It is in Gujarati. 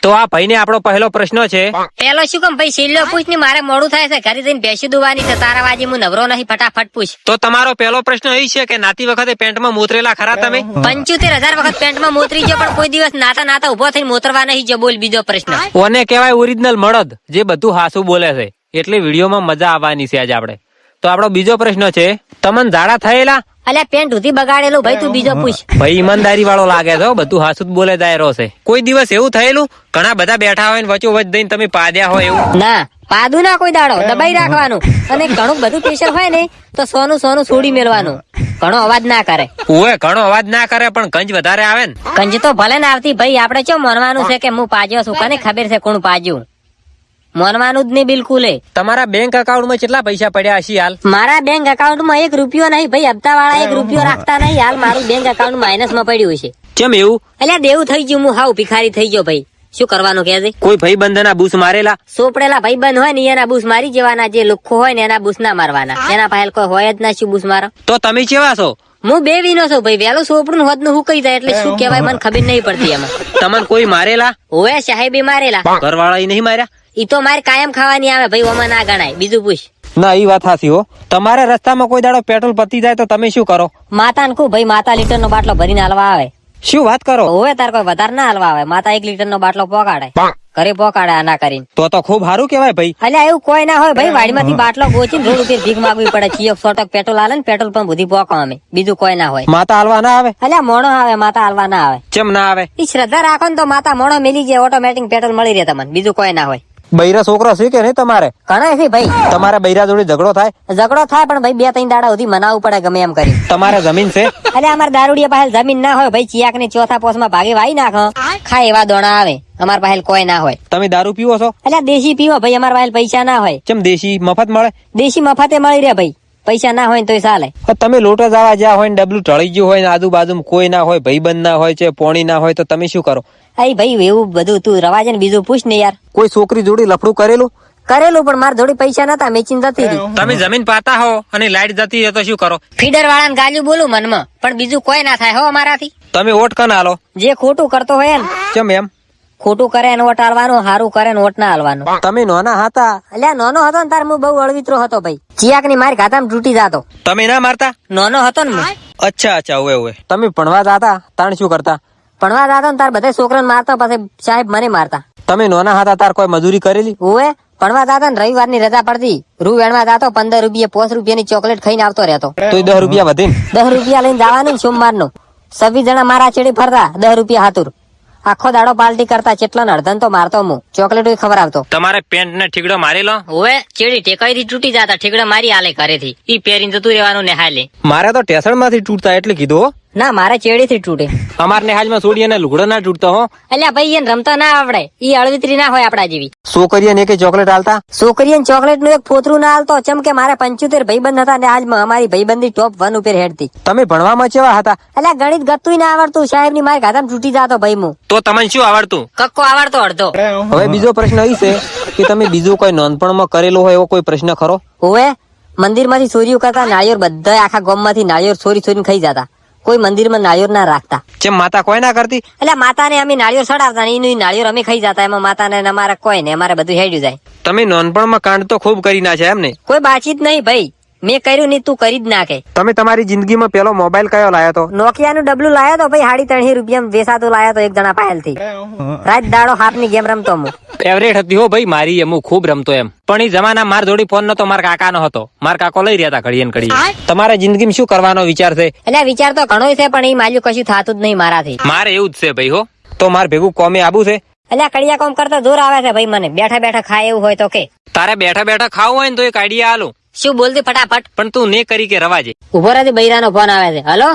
તો આ ભાઈ ને આપણો પહેલો પ્રશ્ન છે, પેલો શું કેમ ભાઈ છેલ્લો પૂછ ને, મારે મોડું થાય છે, ઘરે જઈને બેસી દુવાની છે, તારા વાજી હું નવરો નહીં, ફટાફટ પૂછ. તો તમારો પહેલો પ્રશ્ન એ છે કે નાતી વખતે પેન્ટમાં મોતરેલા ખરા તમે? 75,000 વખત પેન્ટમાં મોતરી ગયો, પણ કોઈ દિવસ નાતા નાતા ઉભો થઈને મોતરવા નહીં ગયો. બોલ બીજો પ્રશ્ન. ઓને કહેવાય ઓરિજિનલ મળદ, જે બધું હાસું બોલે છે, એટલે વિડીયોમાં મજા આવવાની છે આજે આપણે. તો આપણો બીજો પ્રશ્ન છે, તમને ઝાડા થયેલા? અલ્યા પેન્ટ ઉધી બગાડેલું ભાઈ, તું બીજો પૂછ. ભાઈ ઈમાનદારી વાળો લાગે છે, બધું હાસું બોલે દાયરો છે. કોઈ દિવસ એવું થયેલું ઘણા બધા બેઠા હોય ને વચ્ચો વચ દઈને તમે પાદ્યા હોય એવું? ના, પાદું ના કોઈ દાડો, દબાઈ રાખવાનું. અને ઘણું બધું પ્રેશર હોય ને તો સોનું છોડી મેળવાનું, ઘણો અવાજ ના કરે. ઓએ ઘણો અવાજ ના કરે પણ ગંજ વધારે આવે ને. કંજ તો ભલે ને આવતી ભાઈ, આપડે ચો માનવાનું છે કે હું પાજ્યો છું, કને ખબર છે કોણ પાજ્યું? માનવાનું જ નહીં બિલકુલ. તમારા બેંક એકાઉન્ટમાં કેટલા પૈસા પડ્યા હશે હાલ? મારા બેંક એકાઉન્ટમાં 1 રૂપિયો નહીં ભાઈ, હપ્તા વાળા 1 રૂપિયો રાખતા નહીં. હાલ મારું બેંક એકાઉન્ટ માઇનસ માં પડ્યું છે. કેમ એવું? અલ્યા દેવું થઈ ગયું, હું હાવ ભિખારી થઈ ગયો ભાઈ. શું કરવાનું કે છે? કોઈ ભાઈ બંધના બૂસ મારેલા? સોપડેલા ભાઈ બંધ હોય ને એના બૂસ મારી જવાના, જે લુખ્ખો હોય ને એના બૂસ ના મારવાના. એના પાસે કોઈ હોય જ ના, શું બૂસ મારો? તો તમે કેવા છો? હું બે વિનો છું ભાઈ, વહેલું સોપડું હોદનું હું કહી જાય, એટલે શું કહેવાય મને ખબર નહીં પડતી એમાં. તમને કોઈ મારેલા? ઓએ સાહેબે મારેલા. ઘરવાળા નહીં માર્યા? ઈ તો મારે કાયમ ખાવાની આવે ભાઈ, ઓમાં ના ગણાય. બીજું પૂછ. ના એ વાત સાચી હો. તમારે રસ્તામાં કોઈ દાડો પેટ્રોલ પતી જાય તો તમે શું કરો? માતા ને કહું ભાઈ, માતા લીટર નો બાટલો ભરીને હાલવા આવે. શું વાત કરો? ઓવે તાર કોઈ વધારે ના હાલવા આવે, માતા 1 લીટર નો બાટલો પોકાડે, ઘરે પોકાડે આના કરીને. તો ખૂબ સારું કેવાય ભાઈ. અલ્યા એવું કોઈ ના હોય ભાઈ, વાડીમાંથી બાટલો ગોચીને રોડ ઉપર ભીખ માંગવી પડે. ચિયો 100 પેટ્રોલ હાલે ને પેટ્રોલ પંપ બધી પોકો અમે, બીજું કોઈ ના હોય. માતા હાલવા ના આવે? અલ્યા મોણો આવે, માતા હાલવા ના આવે. કેમ ના આવે? ઈ શ્રદ્ધા રાખો ને તો માતા મોણો મેલી જાય, ઓટોમેટિક પેટ્રોલ મળી રહે તમને, બીજું કોઈ ના હોય. બૈરા છોકરો છે કે નહીં તમારે? ઘણા છે ભાઈ. તમારા બૈરા જોડે ઝઘડો થાય? ઝઘડો થાય પણ ભાઈ 2-3 દાડા સુધી મનાવવું પડે ગમે એમ કરી. તમારે જમીન છે? અલ્યા અમારે દારૂડિયા પાસે જમીન ના હોય ભાઈ, ચિયાક ને ચોથા પોસમાં ભાગે વાઈ નાખો, ખાય એવા દોણા આવે. અમાર પાસે કોઈ ના હોય. તમે દારૂ પીવો છો? અલ્યા દેશી પીવો ભાઈ, અમાર પાસે પૈસા ના હોય. કેમ દેશી મફત મળે? દેશી મફતે મળી રહે ભાઈ, પૈસા ના હોય ને તોય ચાલે. તમે લોટો જવા જ્યાં હોય ને ડબલું ઢળી ગયું હોય ને આજુબાજુ કોઈ ના હોય, ભાઈબંધ ના હોય છે, પોણી ના હોય, તો તમે શું કરો? અઈ ભાઈ એવું બધું તું રવા છે ને, બીજું પૂછ ને યાર. કોઈ છોકરી જોડી લફડું કરેલું? કરેલું, પણ મારા જોડે પૈસા નતા, મેચીન જતી રહી. તમે જમીન પાતા હો અને લાઈટ જતી રહે તો શું કરો? ફીડર વાળાને ગાલ્યું બોલું મનમાં, પણ બીજું કોઈ ના થાય હો અમારાથી. તમે વોટ કન આલો? જે ખોટું કરતો હોય ને. કેમ એમ? ખોટું કરે એને વોટ આલવાનું, સારું કરે ને વોટ ના આલવાનું. તમે નાના હતા? અલ્યા નાનો હતો ને તાર હું બહુ અળવિત્રો હતો ભાઈ, ચિયાક ની મારી ગાતામાં તૂટી જાતો. તમે ના મારતા? નાનો હતો ને. અચ્છા ઓવે. તમે ભણવા જતા તાણ શું કરતા? ભણવા જાતો ને તાર બધા છોકરાને મારતા, પછી સાહેબ મને મારતા. તમે નાના હતા તાર કોઈ મજૂરી કરેલી? ઓવે ભણવા જાતા ને રવિવાર ની રજા પડતી, રૂ વેણવા જાતો, 15 રૂપિયા 5 રૂપિયાની ચોકલેટ ખાઈને આવતો રહેતો. તો 10 રૂપિયા વધે? 10 રૂપિયા લઈને જવાનું સોમવાર નું. 26 જણા મારા ચેડી ફરતા, 10 રૂપિયા હાતુર. આખો દાડો પાર્ટી કરતા, ચેટલા અડધન તો મારતો હું, ચોકલેટ ખવડાવતો. તમારે પેન્ટ ને ઠીકડો મારેલો? ઓવે ચેડી ટેકાઈ થી તૂટી જતા, ઠીકડો મારી આલે ઘરેથી, ઈ પહેરીને જતું રહેવાનું ને હાલે. મારે તો ટેસણ માંથી તૂટતા એટલે કીધું. ના મારે ચેડી થી તૂટે. અમાર ને હાજમાં છોડી અને લુગડો ના તૂટતો હો. અલ્યા ભાઈ એને રમતા ના આવડે, ઈ અળવિતરી ના હોય આપડા જેવી. છોકરીએ ને કે ચોકલેટ આલતા? છોકરીએ ચોકલેટ નું એક ફોતરું ના આલતો, ચમ કે મારે 75 ભાઈબંધ હતા ને આજમાં અમારી ભાઈબંધી ટોપ 1 ઉપર હેડતી. તમે ભણવામાં કેવા હતા? અલ્યા ગણિત ગતું ના આવડતું, સાહેબ ની મારી ગાતામાં તૂટી જાતો ભાઈ હું. તો તમને શું આવડતું? કક્કો આવડતો અડધો. હવે બીજો પ્રશ્ન એ છે કે તમે બીજું કોઈ નાનપણમાં કરેલો હોય એવો કોઈ પ્રશ્ન ખરો? હોવે મંદિર માંથી ચોરીઓ કરતા, નાળિયેર બધા આખા ગામ માંથી નાળિયેર ચોરી ખાઈ જતા, કોઈ મંદિર માં નાળિયેર ના રાખતા. કેમ માતા કોઈ ના કરતી? એટલે માતા ને અમે નાળિયેર ચડાવતા, એનું નાળિયેર અમે ખાઈ જતા, એમાં માતા ને અમારે કોઈ ને, અમારે બધું હેડ્યું જાય. તમે નાનપણમાં કાંડ તો ખૂબ કરી નાખ્યા એમ ને? કોઈ બાતચીત નહીં ભાઈ, મેં કર્યું નહીં તું કરી જ નાખે. તમે તમારી જિંદગીમાં પેલો મોબાઈલ કયો લાયો તો? નોકિયા નું ડબલું લાયો તો ભાઈ, 350 રૂપિયા વેસાતું લાયો તો, એક જણા પાયલ થી. રાત દાડો હાથ ની ગેમ રમતો હું. ફેવરેટ હતી હો ભાઈ મારી, એમ ખૂબ રમતો એમ. પણ એ જમાના માર જોડી ફોન નતો, મારા કાકા નો હતો, મારા કાકો લઈ રહ્યા હતા ઘડીએ ને ઘડીએ. તમારા જિંદગીમાં શું કરવાનો વિચાર છે? એટલે વિચાર તો ઘણો છે, પણ એ માલ્યું કશું થતું જ નહીં મારાથી. મારે એવું જ છે ભાઈ હો. તો મારે ભેગું કોમે આવું છે? એટલે કડિયા કોમ કરતા જોર આવે છે ભાઈ મને, બેઠા બેઠા ખાય એવું હોય તો કે. તારે બેઠા બેઠા ખાવું હોય ને તો એક આઈડિયા આલું. શું બોલતી ફટાફટ? પણ તું ને કરી કે રવાજે. ઉભો રહેજે, બૈરાનો ફોન આવે છે. હલો